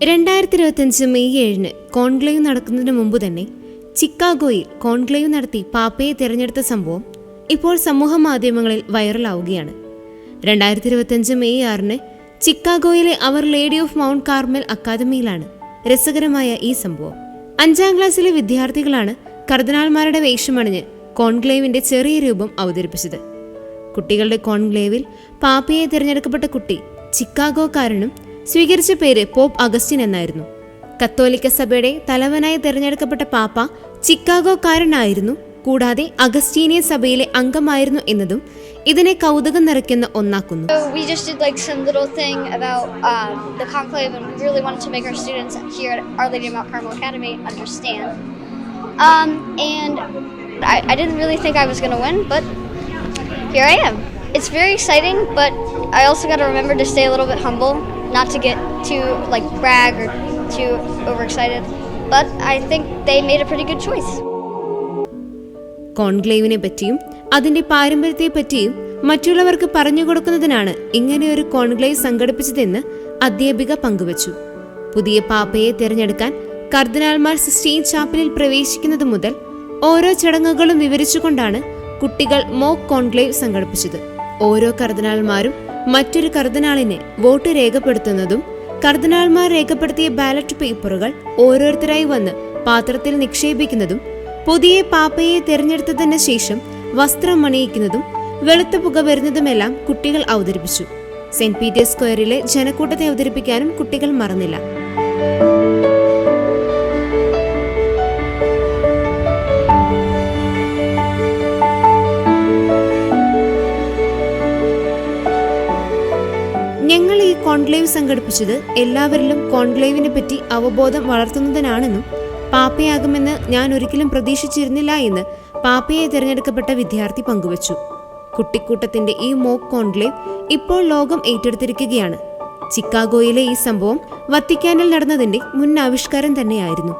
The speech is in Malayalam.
2025 മെയ് 7 കോൺക്ലേവ് നടക്കുന്നതിന് മുമ്പ് തന്നെ ചിക്കാഗോയിൽ കോൺക്ലേവ് നടത്തി പാപ്പയെ തിരഞ്ഞെടുത്ത സംഭവം ഇപ്പോൾ സമൂഹ മാധ്യമങ്ങളിൽ വൈറലാവുകയാണ്. 2025 മെയ് 6 ചിക്കാഗോയിലെ Our Lady of Mount Carmel അക്കാദമിയിലാണ് രസകരമായ ഈ സംഭവം. 5ാം ക്ലാസ്സിലെ വിദ്യാർത്ഥികളാണ് കർദിനാൾമാരുടെ വേഷമണിഞ്ഞ് കോൺക്ലേവിന്റെ ചെറിയ രൂപം അവതരിപ്പിച്ചത്. കുട്ടികളുടെ കോൺക്ലേവിൽ പാപ്പയെ തിരഞ്ഞെടുക്കപ്പെട്ട കുട്ടി ചിക്കാഗോക്കാരനും സ്വീകരിച്ച പേര് പോപ്പ് അഗസ്റ്റിൻ എന്നായിരുന്നു. കത്തോലിക്ക സഭയുടെ തലവനായി തിരഞ്ഞെടുക്കപ്പെട്ട പാപ്പ ചിക്കാഗോക്കാരനായിരുന്നു, കൂടാതെ അഗസ്റ്റീനിയൻ സഭയിലെ അംഗമായിരുന്നു എന്നതും ഇതിനെ കൗതുകം നിറയ്ക്കുന്ന ഒന്നാക്കുന്നു. We just did like some little thing about the conclave, and we really wanted to make our students here at Our Lady of Mount Carmel Academy understand. And I didn't really think I was going to win, but here I am. It's very exciting, but I also got to remember to stay a little bit humble, not to get too like brag or too overexcited. But I think they made a pretty good choice. കോൺക്ലേവിനെ പറ്റിയും അതിന്റെ പാരമ്പര്യത്തെ പറ്റിയും മറ്റുള്ളവർക്ക് പറഞ്ഞു കൊടുക്കുന്നതിനാണ് ഇങ്ങനെയൊരു കോൺക്ലേവ് സംഘടിപ്പിച്ചതെന്ന് അധ്യാപിക പങ്കുവച്ചു. പുതിയ പാപ്പയെ തിരഞ്ഞെടുക്കാൻ കർദിനാൾമാർ സിസ്റ്റീൻ ചാപ്പലിൽ പ്രവേശിക്കുന്നത് മുതൽ ഓരോ ചടങ്ങുകളും വിവരിച്ചുകൊണ്ടാണ് കുട്ടികൾ മോക്ക് കോൺക്ലേവ് സംഘടിപ്പിച്ചത്. ഓരോ കർദിനാൾമാരും മറ്റൊരു കർദിനാളിനെ വോട്ട് രേഖപ്പെടുത്തുന്നതും കർദിനാൾമാർ രേഖപ്പെടുത്തിയ ബാലറ്റ് പേപ്പറുകൾ ഓരോരുത്തരായി വന്ന് പാത്രത്തിൽ നിക്ഷേപിക്കുന്നതും പുതിയ പാപ്പയെ തിരഞ്ഞെടുത്തതിന് ശേഷം വസ്ത്രം അണിയിക്കുന്നതും വെളുത്ത പുക വരുന്നതുമെല്ലാം കുട്ടികൾ അവതരിപ്പിച്ചു. സെന്റ് പീറ്റേഴ്സ് സ്ക്വയറിലെ ജനക്കൂട്ടത്തെ അവതരിപ്പിക്കാനും കുട്ടികൾ മറന്നില്ല. ഞങ്ങൾ ഈ കോൺക്ലേവ് സംഘടിപ്പിച്ചത് എല്ലാവരിലും കോൺക്ലേവിനെ പറ്റി അവബോധം വളർത്തുന്നതിനാണെന്നും പാപ്പയാകുമെന്ന് ഞാൻ ഒരിക്കലും പ്രതീക്ഷിച്ചിരുന്നില്ല എന്ന് പാപ്പയെ തിരഞ്ഞെടുക്കപ്പെട്ട വിദ്യാർത്ഥി പങ്കുവച്ചു. കുട്ടിക്കൂട്ടത്തിന്റെ ഈ മോക്ക് കോൺക്ലേവ് ഇപ്പോൾ ലോകം ഏറ്റെടുത്തിരിക്കുകയാണ്. ചിക്കാഗോയിലെ ഈ സംഭവം വത്തിക്കാനിൽ നടന്നതിന്റെ മുൻ ആവിഷ്കാരം തന്നെയായിരുന്നു.